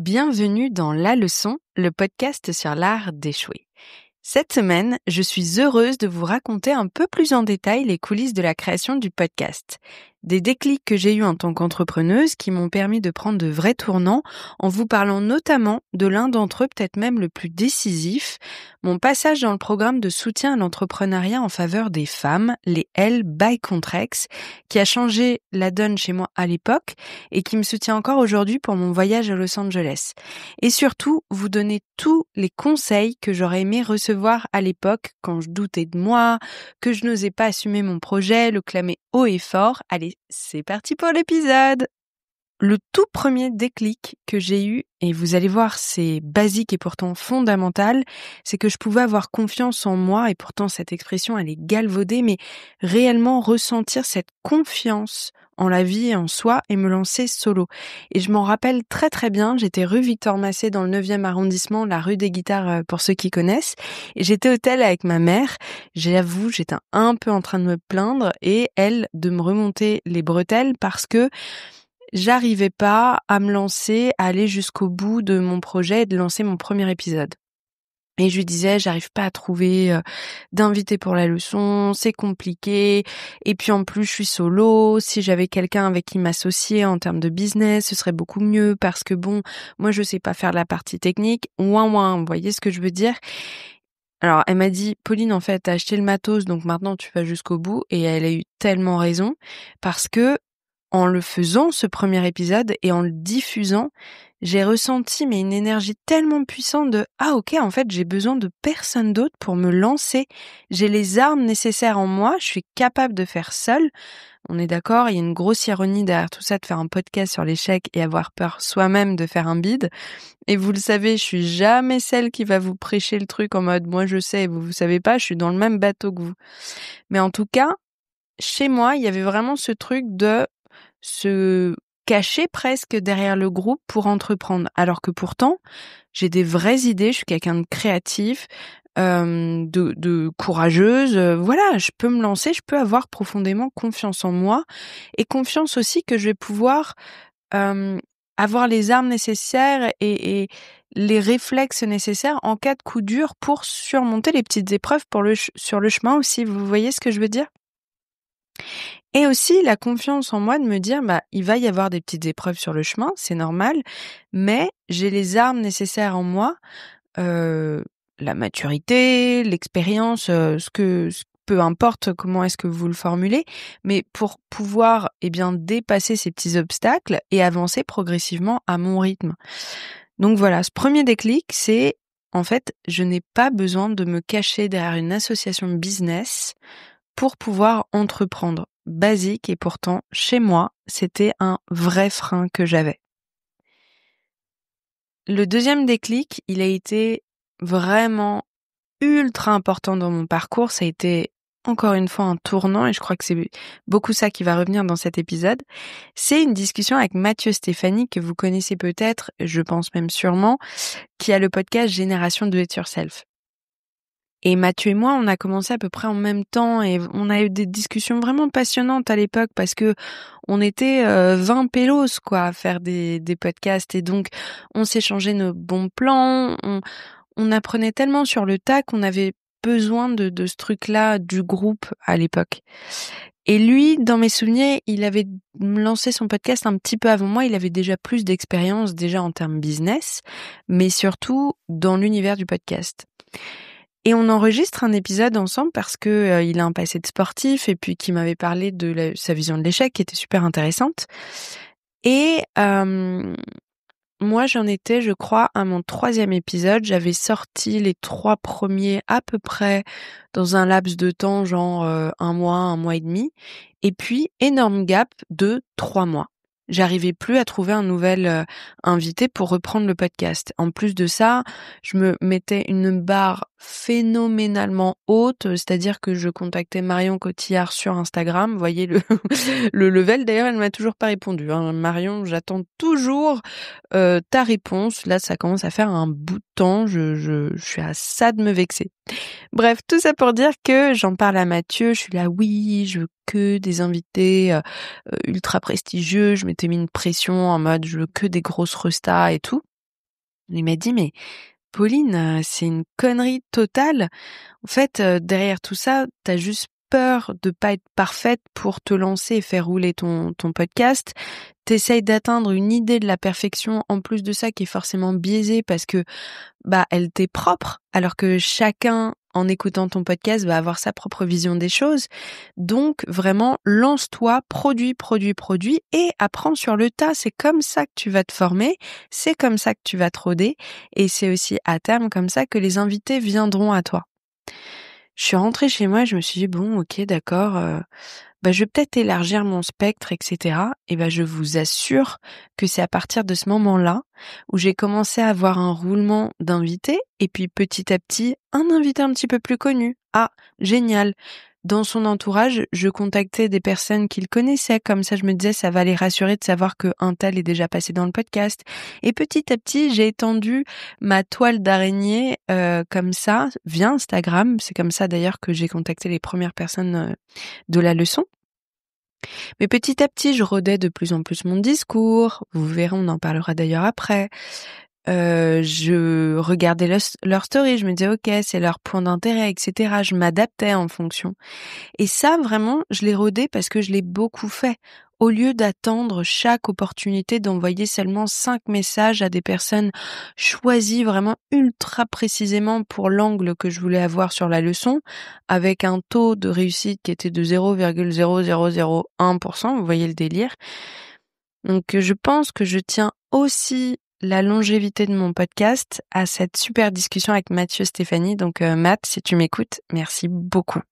Bienvenue dans La Leçon, le podcast sur l'art d'échouer. Cette semaine, je suis heureuse de vous raconter un peu plus en détail les coulisses de la création du podcast. Des déclics que j'ai eus en tant qu'entrepreneuse qui m'ont permis de prendre de vrais tournants en vous parlant notamment de l'un d'entre eux, peut-être même le plus décisif, mon passage dans le programme de soutien à l'entrepreneuriat en faveur des femmes, les L by Contrex, qui a changé la donne chez moi à l'époque et qui me soutient encore aujourd'hui pour mon voyage à Los Angeles. Et surtout, vous donner tous les conseils que j'aurais aimé recevoir à l'époque quand je doutais de moi, que je n'osais pas assumer mon projet, le clamer haut et fort. Allez, c'est parti pour l'épisode! Le tout premier déclic que j'ai eu, et vous allez voir, c'est basique et pourtant fondamental, c'est que je pouvais avoir confiance en moi, et pourtant cette expression, elle est galvaudée, mais réellement ressentir cette confiance en la vie et en soi et me lancer solo. Et je m'en rappelle très très bien, j'étais rue Victor Massé dans le 9e arrondissement, la rue des Guitares pour ceux qui connaissent, et j'étais au tel avec ma mère. J'avoue, j'étais un peu en train de me plaindre et elle de me remonter les bretelles parce que j'arrivais pas à me lancer, à aller jusqu'au bout de mon projet et de lancer mon premier épisode. Et je lui disais, j'arrive pas à trouver d'invité pour la leçon, c'est compliqué. Et puis en plus, je suis solo. Si j'avais quelqu'un avec qui m'associer en termes de business, ce serait beaucoup mieux parce que bon, moi je sais pas faire la partie technique. Ouin, vous voyez ce que je veux dire? Alors elle m'a dit, Pauline, en fait, t'as acheté le matos, donc maintenant tu vas jusqu'au bout. Et elle a eu tellement raison parce que en le faisant, ce premier épisode, et en le diffusant, j'ai ressenti une énergie tellement puissante de « Ah ok, en fait, j'ai besoin de personne d'autre pour me lancer. J'ai les armes nécessaires en moi, je suis capable de faire seule. » On est d'accord, il y a une grosse ironie derrière tout ça de faire un podcast sur l'échec et avoir peur soi-même de faire un bide. Et vous le savez, je suis jamais celle qui va vous prêcher le truc en mode « Moi je sais, vous savez pas, je suis dans le même bateau que vous. » Mais en tout cas, chez moi, il y avait vraiment ce truc de se cacher presque derrière le groupe pour entreprendre. Alors que pourtant, j'ai des vraies idées, je suis quelqu'un de créatif, de courageuse. Voilà, je peux me lancer, je peux avoir profondément confiance en moi et confiance aussi que je vais pouvoir avoir les armes nécessaires et les réflexes nécessaires en cas de coup dur pour surmonter les petites épreuves sur le chemin aussi. Vous voyez ce que je veux dire? Et aussi la confiance en moi de me dire, il va y avoir des petites épreuves sur le chemin, c'est normal, mais j'ai les armes nécessaires en moi, la maturité, l'expérience, peu importe comment est-ce que vous le formulez, mais pour pouvoir, dépasser ces petits obstacles et avancer progressivement à mon rythme. Donc voilà, ce premier déclic, c'est, en fait, je n'ai pas besoin de me cacher derrière une association business pour pouvoir entreprendre. Basique, et pourtant, chez moi, c'était un vrai frein que j'avais. Le deuxième déclic, il a été vraiment ultra important dans mon parcours. Ça a été encore une fois un tournant et je crois que c'est beaucoup ça qui va revenir dans cet épisode. C'est une discussion avec Mathieu Stéphanie que vous connaissez peut-être, je pense même sûrement, qui a le podcast Génération Do It Yourself. Et Mathieu et moi, on a commencé à peu près en même temps et on a eu des discussions vraiment passionnantes à l'époque parce que on était 20 pélos quoi à faire des podcasts et donc on s'échangeait nos bons plans, on apprenait tellement sur le tas qu'on avait besoin de ce truc-là du groupe à l'époque. Et lui, dans mes souvenirs, il avait lancé son podcast un petit peu avant moi, il avait déjà plus d'expérience déjà en termes business, mais surtout dans l'univers du podcast. Et on enregistre un épisode ensemble parce que il a un passé de sportif et puis qui m'avait parlé de sa vision de l'échec qui était super intéressante. Et moi, j'en étais, je crois, à mon 3e épisode. J'avais sorti les 3 premiers à peu près dans un laps de temps, genre 1 mois et demi. Et puis, énorme gap de 3 mois. J'arrivais plus à trouver un nouvel invité pour reprendre le podcast. En plus de ça, je me mettais une barre phénoménalement haute, c'est-à-dire que je contactais Marion Cotillard sur Instagram. Vous voyez le level. D'ailleurs, elle m'a toujours pas répondu. Hein. Marion, j'attends toujours ta réponse. Là, ça commence à faire un bout de temps. Je suis à ça de me vexer. Bref, tout ça pour dire que j'en parle à Mathieu, je suis là, oui, je veux que des invités ultra prestigieux, je m'étais mis une pression en mode je veux que des grosses restas et tout. Il m'a dit: «Mais Pauline, c'est une connerie totale. En fait, derrière tout ça, t'as juste peur de pas être parfaite pour te lancer et faire rouler ton podcast. T'essayes d'atteindre une idée de la perfection, en plus de ça, qui est forcément biaisée parce que elle t'est propre, alors que chacun, en écoutant ton podcast, va avoir sa propre vision des choses. Donc, vraiment, lance-toi, produis, produis, produis et apprends sur le tas. C'est comme ça que tu vas te former, c'est comme ça que tu vas te roder et c'est aussi à terme comme ça que les invités viendront à toi. Je suis rentrée chez moi, je me suis dit: «Bon, OK, d'accord, je vais peut-être élargir mon spectre et cetera» et je vous assure que c'est à partir de ce moment-là où j'ai commencé à avoir un roulement d'invités et puis petit à petit, un invité un petit peu plus connu. Ah, génial! Dans son entourage, je contactais des personnes qu'il connaissait, comme ça je me disais ça va les rassurer de savoir qu'un tel est déjà passé dans le podcast et petit à petit, j'ai étendu ma toile d'araignée, comme ça via Instagram. C'est comme ça d'ailleurs que j'ai contacté les premières personnes, de la leçon. Mais petit à petit, je rodais de plus en plus mon discours. Vous verrez, on en parlera d'ailleurs après. Je regardais leur story, je me disais: «OK, c'est leur point d'intérêt» et cetera. Je m'adaptais en fonction. Et ça, vraiment, je l'ai rodé parce que je l'ai beaucoup fait. Au lieu d'attendre chaque opportunité d'envoyer seulement 5 messages à des personnes choisies vraiment ultra précisément pour l'angle que je voulais avoir sur la leçon, avec un taux de réussite qui était de 0,0001%, vous voyez le délire. Donc je pense que je tiens aussi la longévité de mon podcast à cette super discussion avec Mathieu Stéphanie. Donc Matt, si tu m'écoutes, merci beaucoup.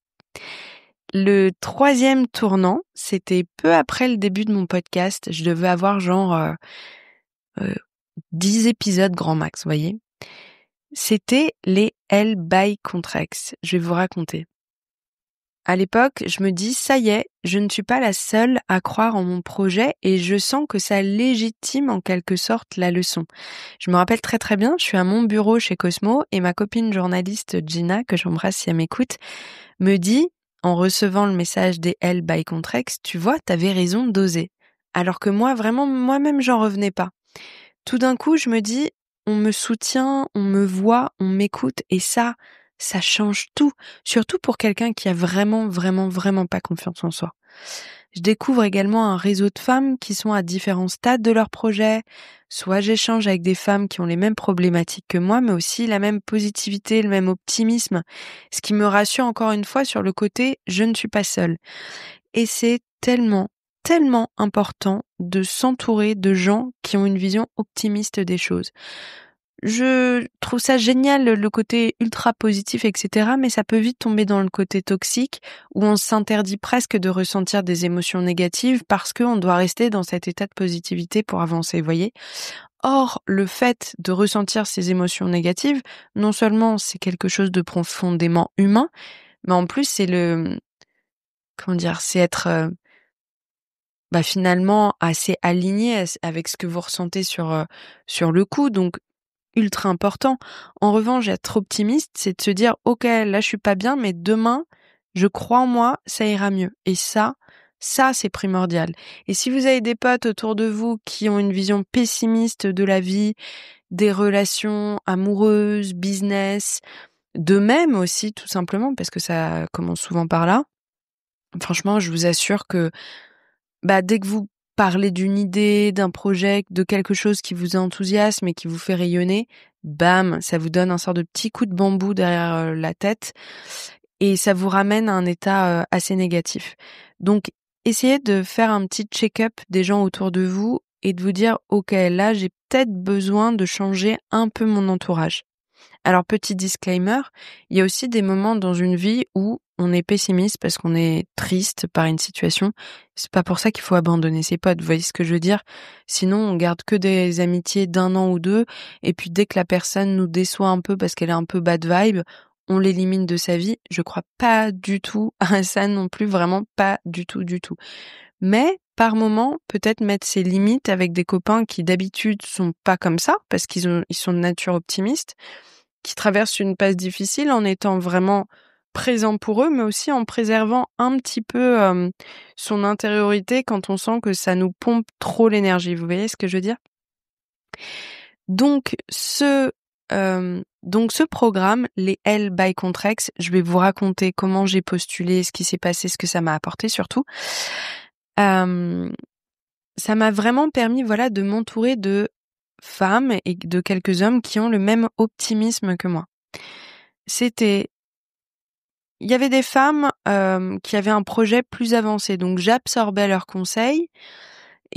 Le troisième tournant, c'était peu après le début de mon podcast. Je devais avoir genre 10 épisodes grand max, vous voyez. C'était les L by Contrex. Je vais vous raconter. À l'époque, je me dis, ça y est, je ne suis pas la seule à croire en mon projet et je sens que ça légitime en quelque sorte la leçon. Je me rappelle très très bien, je suis à mon bureau chez Cosmo et ma copine journaliste Gina, que j'embrasse si elle m'écoute, me dit, en recevant le message des L by Contrex, tu vois, t'avais raison d'oser. Alors que moi, vraiment, moi-même, j'en revenais pas. Tout d'un coup, je me dis, on me soutient, on me voit, on m'écoute et ça change tout. Surtout pour quelqu'un qui a vraiment, vraiment, vraiment pas confiance en soi. Je découvre également un réseau de femmes qui sont à différents stades de leur projet. Soit j'échange avec des femmes qui ont les mêmes problématiques que moi, mais aussi la même positivité, le même optimisme. Ce qui me rassure encore une fois sur le côté « je ne suis pas seule ». Et c'est tellement, tellement important de s'entourer de gens qui ont une vision optimiste des choses. Je trouve ça génial, le côté ultra positif, etc., mais ça peut vite tomber dans le côté toxique, où on s'interdit presque de ressentir des émotions négatives parce qu'on doit rester dans cet état de positivité pour avancer, vous voyez. Or, le fait de ressentir ces émotions négatives, non seulement c'est quelque chose de profondément humain, mais en plus c'est c'est être finalement assez aligné avec ce que vous ressentez sur le coup, donc ultra important. En revanche, être optimiste, c'est de se dire OK, là je suis pas bien, mais demain, je crois en moi, ça ira mieux. Et ça c'est primordial. Et si vous avez des potes autour de vous qui ont une vision pessimiste de la vie, des relations amoureuses, business, d'eux-mêmes aussi tout simplement parce que ça commence souvent par là. Franchement, je vous assure que dès que vous parlez d'une idée, d'un projet, de quelque chose qui vous enthousiasme et qui vous fait rayonner, bam, ça vous donne un sort de petit coup de bambou derrière la tête et ça vous ramène à un état assez négatif. Donc, essayez de faire un petit check-up des gens autour de vous et de vous dire, OK, là, j'ai peut-être besoin de changer un peu mon entourage. Alors, petit disclaimer, il y a aussi des moments dans une vie où on est pessimiste parce qu'on est triste par une situation. C'est pas pour ça qu'il faut abandonner ses potes, vous voyez ce que je veux dire? Sinon, on garde que des amitiés d'1 an ou 2, et puis dès que la personne nous déçoit un peu parce qu'elle est un peu bad vibe, on l'élimine de sa vie. Je crois pas du tout à ça non plus, vraiment pas du tout, du tout. Mais, par moment, peut-être mettre ses limites avec des copains qui d'habitude sont pas comme ça, parce ils sont de nature optimiste, qui traverse une passe difficile en étant vraiment présent pour eux, mais aussi en préservant un petit peu son intériorité quand on sent que ça nous pompe trop l'énergie. Vous voyez ce que je veux dire? Donc ce programme, les L by Contrex, je vais vous raconter comment j'ai postulé, ce qui s'est passé, ce que ça m'a apporté surtout. Ça m'a vraiment permis, de m'entourer de femmes et de quelques hommes qui ont le même optimisme que moi. Il y avait des femmes qui avaient un projet plus avancé, donc j'absorbais leurs conseils.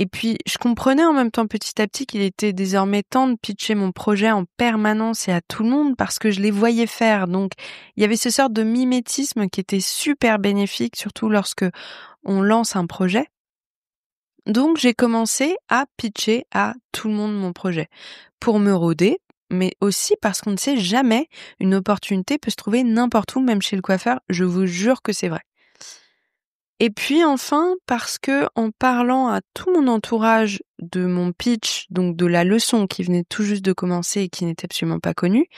Et puis, je comprenais en même temps petit à petit qu'il était désormais temps de pitcher mon projet en permanence et à tout le monde parce que je les voyais faire. Donc, il y avait ce sorte de mimétisme qui était super bénéfique, surtout lorsque on lance un projet. Donc, j'ai commencé à pitcher à tout le monde mon projet pour me rôder, mais aussi parce qu'on ne sait jamais, une opportunité peut se trouver n'importe où, même chez le coiffeur. Je vous jure que c'est vrai. Et puis enfin, parce que en parlant à tout mon entourage de mon pitch, donc de la leçon qui venait tout juste de commencer et qui n'était absolument pas connue,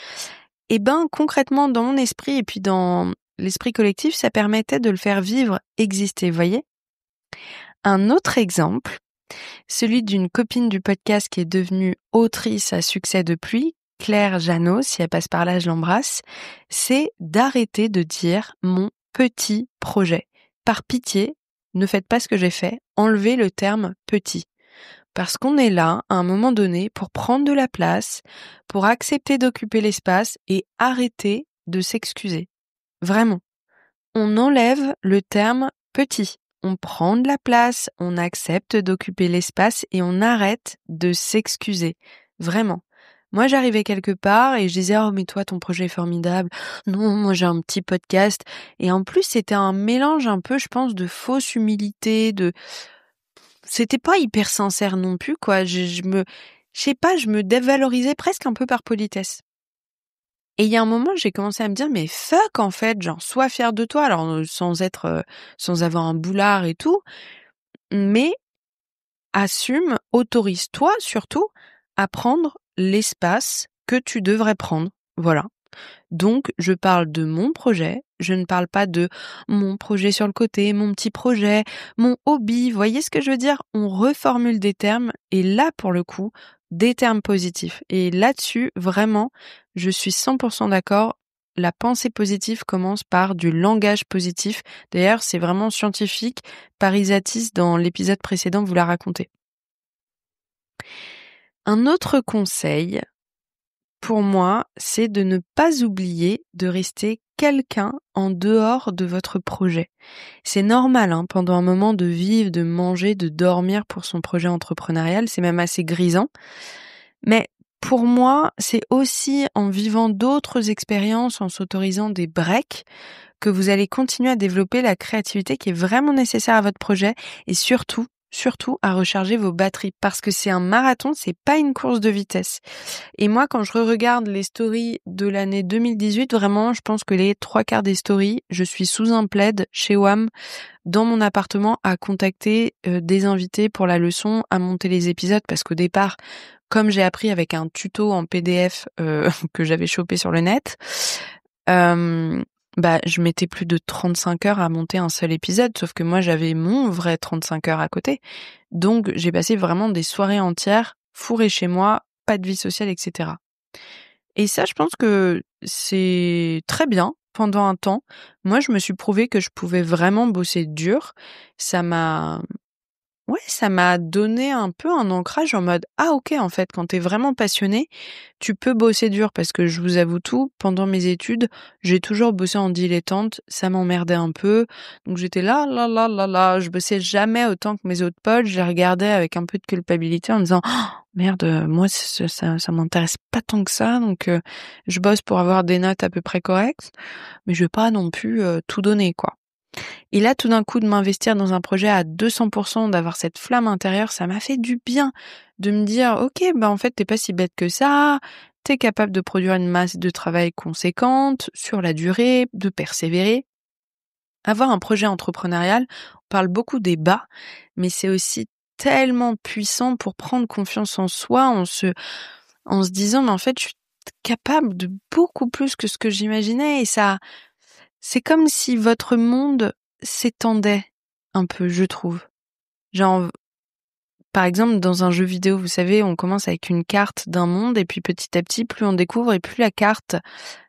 concrètement dans mon esprit et puis dans l'esprit collectif, ça permettait de le faire vivre, exister, vous voyez. Un autre exemple, celui d'une copine du podcast qui est devenue autrice à succès depuis, Claire Janot, si elle passe par là, je l'embrasse, c'est d'arrêter de dire mon petit projet. Par pitié, ne faites pas ce que j'ai fait, enlevez le terme petit. Parce qu'on est là, à un moment donné, pour prendre de la place, pour accepter d'occuper l'espace et arrêter de s'excuser. Vraiment. On enlève le terme petit. On prend de la place, on accepte d'occuper l'espace et on arrête de s'excuser. Vraiment. Moi, j'arrivais quelque part et je disais « Oh, mais toi, ton projet est formidable. Non, moi, j'ai un petit podcast. » Et en plus, c'était un mélange un peu, je pense, de fausse humilité, C'était pas hyper sincère non plus, quoi. Je sais pas, je me dévalorisais presque un peu par politesse. Et il y a un moment, j'ai commencé à me dire, mais fuck, en fait, genre, sois fier de toi, alors sans avoir un boulard et tout, mais assume, autorise-toi surtout à prendre l'espace que tu devrais prendre. Voilà. Donc, je parle de mon projet, je ne parle pas de mon projet sur le côté, mon petit projet, mon hobby. Voyez ce que je veux dire? On reformule des termes et là, pour le coup, des termes positifs. Et là-dessus, vraiment, je suis 100% d'accord. La pensée positive commence par du langage positif. D'ailleurs, c'est vraiment scientifique. Parisatis, dans l'épisode précédent, vous l'a raconté. Un autre conseil, pour moi, c'est de ne pas oublier de rester quelqu'un en dehors de votre projet. C'est normal, pendant un moment de vivre, de manger, de dormir pour son projet entrepreneurial, c'est même assez grisant. Mais pour moi, c'est aussi en vivant d'autres expériences, en s'autorisant des breaks, que vous allez continuer à développer la créativité qui est vraiment nécessaire à votre projet et surtout à recharger vos batteries parce que c'est un marathon, c'est pas une course de vitesse. Et moi, quand je regarde les stories de l'année 2018, vraiment, je pense que les 3/4 des stories, je suis sous un plaid chez WAM dans mon appartement à contacter des invités pour la leçon, à monter les épisodes parce qu'au départ, comme j'ai appris avec un tuto en PDF que j'avais chopé sur le net, je mettais plus de 35 heures à monter un seul épisode, sauf que moi j'avais mon vrai 35 heures à côté. Donc j'ai passé vraiment des soirées entières fourrées chez moi, pas de vie sociale, etc. Et ça, je pense que c'est très bien. Pendant un temps, moi je me suis prouvé que je pouvais vraiment bosser dur. Ça m'a donné un peu un ancrage en mode « Ah ok, en fait, quand t'es vraiment passionné, tu peux bosser dur. » Parce que je vous avoue tout, pendant mes études, j'ai toujours bossé en dilettante, ça m'emmerdait un peu. Donc j'étais là, je bossais jamais autant que mes autres potes. Je les regardais avec un peu de culpabilité en me disant « Oh, merde, moi ça m'intéresse pas tant que ça, donc je bosse pour avoir des notes à peu près correctes, mais je vais pas non plus tout donner, quoi. » Et là, tout d'un coup, de m'investir dans un projet à 200%, d'avoir cette flamme intérieure, ça m'a fait du bien de me dire, ok, en fait, t'es pas si bête que ça, t'es capable de produire une masse de travail conséquente sur la durée, de persévérer. Avoir un projet entrepreneurial, on parle beaucoup des bas, mais c'est aussi tellement puissant pour prendre confiance en soi en se disant, mais en fait, je suis capable de beaucoup plus que ce que j'imaginais et ça, c'est comme si votre monde s'étendait un peu, je trouve. Genre, Par exemple, dans un jeu vidéo, vous savez, on commence avec une carte d'un monde et puis petit à petit, plus on découvre et plus la carte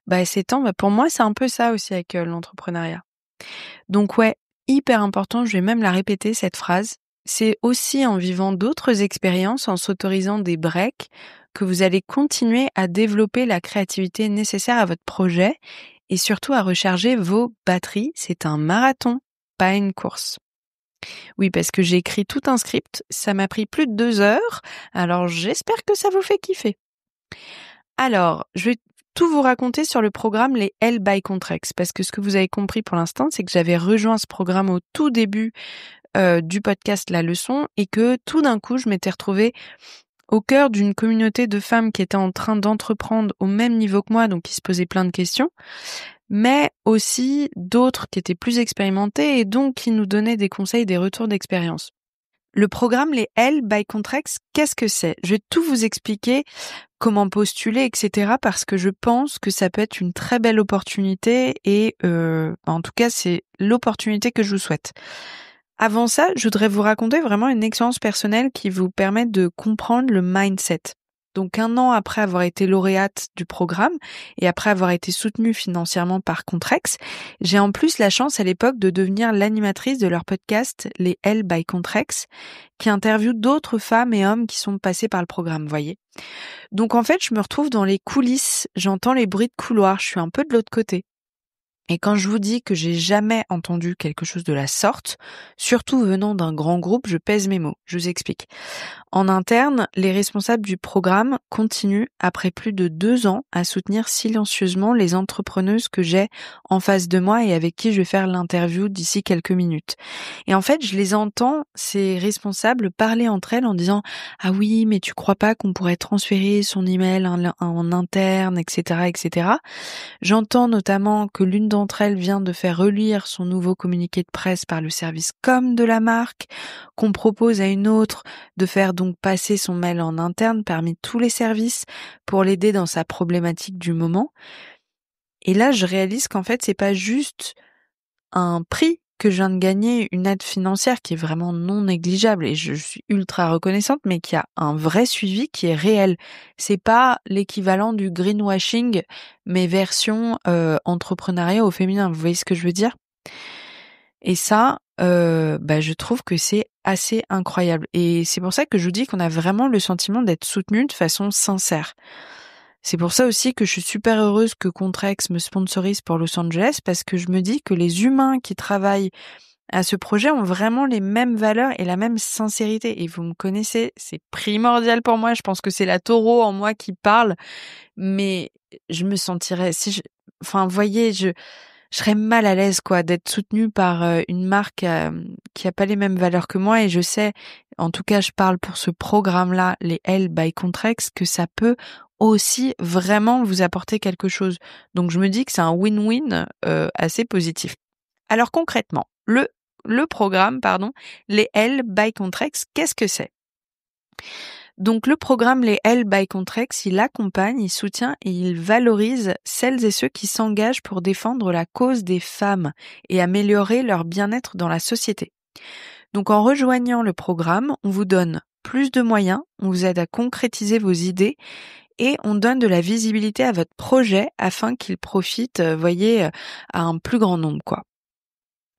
elle s'étend. Pour moi, c'est un peu ça aussi avec l'entrepreneuriat. Donc ouais, hyper important, je vais même la répéter cette phrase. C'est aussi en vivant d'autres expériences, en s'autorisant des breaks, que vous allez continuer à développer la créativité nécessaire à votre projet et surtout à recharger vos batteries. C'est un marathon, pas une course. Oui, parce que j'ai écrit tout un script, ça m'a pris plus de 2 heures, alors j'espère que ça vous fait kiffer. Alors, je vais tout vous raconter sur le programme Les L by Contrex, parce que ce que vous avez compris pour l'instant, c'est que j'avais rejoint ce programme au tout début du podcast La Leçon et que tout d'un coup, je m'étais retrouvée au cœur d'une communauté de femmes qui étaient en train d'entreprendre au même niveau que moi, donc qui se posaient plein de questions, mais aussi d'autres qui étaient plus expérimentées et donc qui nous donnaient des conseils, des retours d'expérience. Le programme Les L by Contrex, qu'est-ce que c'est ? Je vais tout vous expliquer, comment postuler, etc. parce que je pense que ça peut être une très belle opportunité et en tout cas, c'est l'opportunité que je vous souhaite. Avant ça, je voudrais vous raconter vraiment une expérience personnelle qui vous permet de comprendre le mindset. Donc 1 an après avoir été lauréate du programme et après avoir été soutenue financièrement par Contrex, j'ai en plus la chance à l'époque de devenir l'animatrice de leur podcast Les L by Contrex, qui interviewe d'autres femmes et hommes qui sont passés par le programme, voyez. Donc en fait, je me retrouve dans les coulisses, j'entends les bruits de couloir, je suis un peu de l'autre côté. Et quand je vous dis que j'ai jamais entendu quelque chose de la sorte, surtout venant d'un grand groupe, je pèse mes mots. Je vous explique. En interne, les responsables du programme continuent, après plus de 2 ans, à soutenir silencieusement les entrepreneuses que j'ai en face de moi et avec qui je vais faire l'interview d'ici quelques minutes. Et en fait, je les entends, ces responsables, parler entre elles en disant « Ah oui, mais tu crois pas qu'on pourrait transférer son email en interne, etc. etc. » J'entends notamment que l'une d'entre elles vient de faire relire son nouveau communiqué de presse par le service com de la marque, qu'on propose à une autre de faire donc passer son mail en interne parmi tous les services pour l'aider dans sa problématique du moment. Et là, je réalise qu'en fait, c'est pas juste un prix que je viens de gagner, une aide financière qui est vraiment non négligeable et je suis ultra reconnaissante, mais qui a un vrai suivi qui est réel. C'est pas l'équivalent du greenwashing, mais version entrepreneuriat au féminin. Vous voyez ce que je veux dire ? Et ça, je trouve que c'est assez incroyable. Et c'est pour ça que je vous dis qu'on a vraiment le sentiment d'être soutenu de façon sincère. C'est pour ça aussi que je suis super heureuse que Contrex me sponsorise pour Los Angeles, parce que je me dis que les humains qui travaillent à ce projet ont vraiment les mêmes valeurs et la même sincérité. Et vous me connaissez, c'est primordial pour moi. Je pense que c'est la taureau en moi qui parle, mais je me sentirais, voyez, je serais mal à l'aise d'être soutenue par une marque qui a pas les mêmes valeurs que moi, et je sais, en tout cas je parle pour ce programme-là, les L by Contrex, que ça peut aussi vraiment vous apporter quelque chose. Donc je me dis que c'est un win-win assez positif. Alors concrètement, le programme, les L by Contrex, qu'est-ce que c'est ? Donc le programme Les L by Contrex, il accompagne, il soutient et il valorise celles et ceux qui s'engagent pour défendre la cause des femmes et améliorer leur bien-être dans la société. Donc en rejoignant le programme, on vous donne plus de moyens, on vous aide à concrétiser vos idées et on donne de la visibilité à votre projet afin qu'il profite, à un plus grand nombre,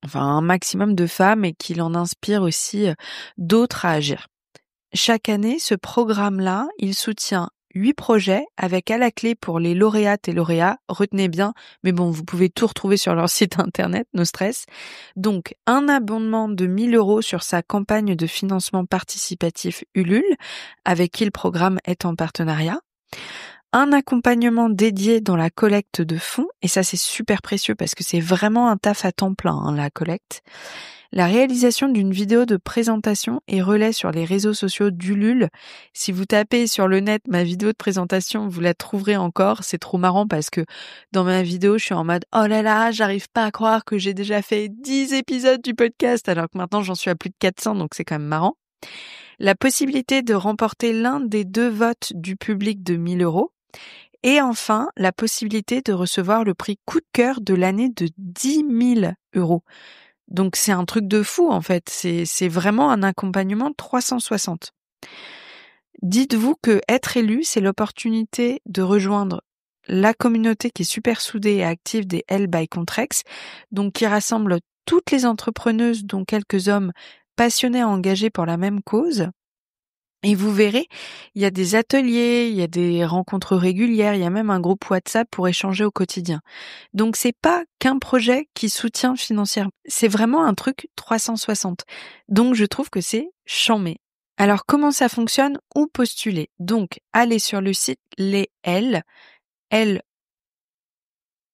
Enfin, un maximum de femmes et qu'il en inspire aussi d'autres à agir. Chaque année, ce programme-là, il soutient 8 projets avec à la clé pour les lauréates et lauréats, retenez bien, mais bon, vous pouvez tout retrouver sur leur site internet, no stress. Donc, un abondement de 1 000 € sur sa campagne de financement participatif Ulule, avec qui le programme est en partenariat. Un accompagnement dédié dans la collecte de fonds, et ça c'est super précieux parce que c'est vraiment un taf à temps plein, la collecte. La réalisation d'une vidéo de présentation et relais sur les réseaux sociaux d'Ulule. Si vous tapez sur le net ma vidéo de présentation, vous la trouverez encore. C'est trop marrant parce que dans ma vidéo, je suis en mode « Oh là là, j'arrive pas à croire que j'ai déjà fait 10 épisodes du podcast alors que maintenant j'en suis à plus de 400, donc c'est quand même marrant. » La possibilité de remporter l'un des 2 votes du public de 1 000 €. Et enfin, la possibilité de recevoir le prix coup de cœur de l'année de 10 000 €. Donc c'est un truc de fou en fait, c'est vraiment un accompagnement 360. Dites-vous que être élu, c'est l'opportunité de rejoindre la communauté qui est super soudée et active des L by Contrex, donc qui rassemble toutes les entrepreneuses, dont quelques hommes passionnés et engagés pour la même cause. Et vous verrez, il y a des ateliers, il y a des rencontres régulières, il y a même un groupe WhatsApp pour échanger au quotidien. Donc c'est pas qu'un projet qui soutient financièrement, c'est vraiment un truc 360. Donc je trouve que c'est chambé. Alors comment ça fonctionne? Où postuler? Donc allez sur le site Les L.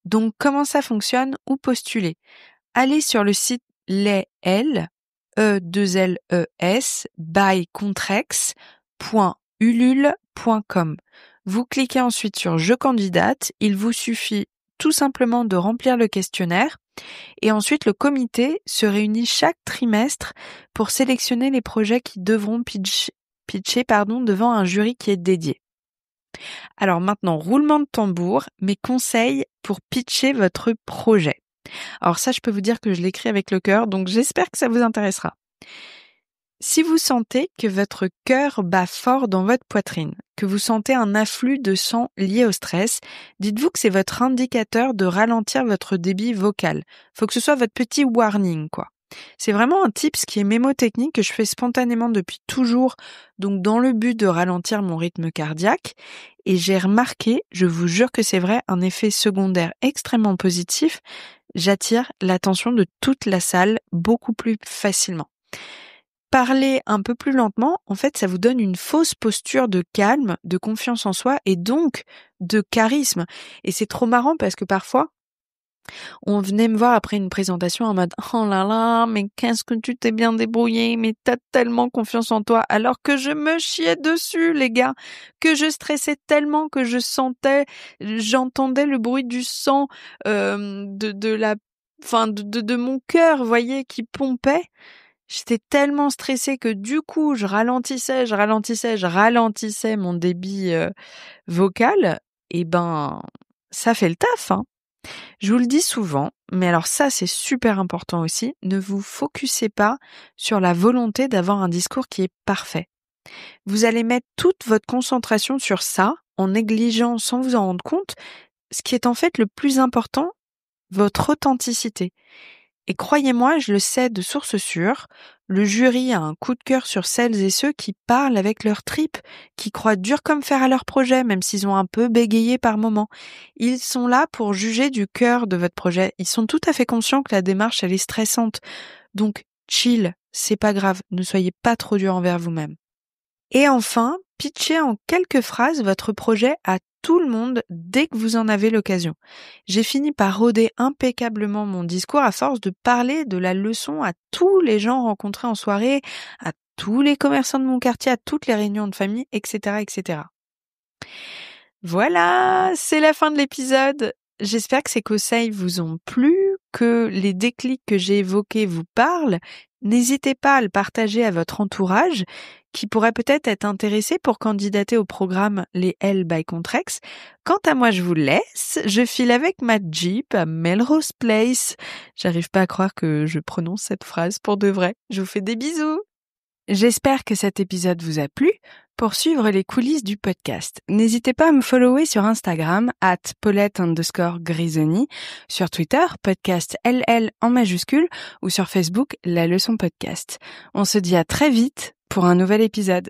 Donc comment ça fonctionne? Où postuler? Allez sur le site Les L, E2LES, by contrex.ulule.com. Vous cliquez ensuite sur Je candidate. Il vous suffit tout simplement de remplir le questionnaire et ensuite le comité se réunit chaque trimestre pour sélectionner les projets qui devront pitcher devant un jury qui est dédié. Alors maintenant, roulement de tambour, mes conseils pour pitcher votre projet. Alors ça, je peux vous dire que je l'écris avec le cœur, donc j'espère que ça vous intéressera. Si vous sentez que votre cœur bat fort dans votre poitrine, que vous sentez un afflux de sang lié au stress, dites-vous que c'est votre indicateur de ralentir votre débit vocal. Faut que ce soit votre petit warning, quoi. C'est vraiment un tips qui est mémotechnique que je fais spontanément depuis toujours, donc dans le but de ralentir mon rythme cardiaque. Et j'ai remarqué, je vous jure que c'est vrai, un effet secondaire extrêmement positif. J'attire l'attention de toute la salle beaucoup plus facilement. Parler un peu plus lentement, en fait, ça vous donne une fausse posture de calme, de confiance en soi et donc de charisme. Et c'est trop marrant parce que parfois, on venait me voir après une présentation en mode « Oh là là, mais qu'est-ce que tu t'es bien débrouillé, mais t'as tellement confiance en toi » alors que je me chiais dessus, les gars, que je stressais tellement que j'entendais le bruit du sang de mon cœur, voyez, qui pompait. J'étais tellement stressée que du coup, je ralentissais mon débit vocal. Et ben, ça fait le taf, hein. Je vous le dis souvent, mais alors ça c'est super important aussi, ne vous focussez pas sur la volonté d'avoir un discours qui est parfait. Vous allez mettre toute votre concentration sur ça, en négligeant sans vous en rendre compte, ce qui est en fait le plus important, votre authenticité. Et croyez-moi, je le sais de source sûre, le jury a un coup de cœur sur celles et ceux qui parlent avec leurs tripes, qui croient dur comme fer à leur projet, même s'ils ont un peu bégayé par moments. Ils sont là pour juger du cœur de votre projet. Ils sont tout à fait conscients que la démarche, elle est stressante. Donc, chill, c'est pas grave, ne soyez pas trop dur envers vous-même. Et enfin, pitchez en quelques phrases votre projet à tout le monde dès que vous en avez l'occasion. J'ai fini par roder impeccablement mon discours à force de parler de la leçon à tous les gens rencontrés en soirée, à tous les commerçants de mon quartier, à toutes les réunions de famille, etc., etc. Voilà, c'est la fin de l'épisode. J'espère que ces conseils vous ont plu, que les déclics que j'ai évoqués vous parlent. N'hésitez pas à le partager à votre entourage qui pourrait peut-être être intéressé pour candidater au programme Les L by Contrex. Quant à moi, je vous laisse. Je file avec ma Jeep à Melrose Place. J'arrive pas à croire que je prononce cette phrase pour de vrai. Je vous fais des bisous. J'espère que cet épisode vous a plu. Pour suivre les coulisses du podcast, n'hésitez pas à me follower sur Instagram @Paulette_Grisoni, sur Twitter podcast LL en majuscule ou sur Facebook La Leçon Podcast. On se dit à très vite pour un nouvel épisode.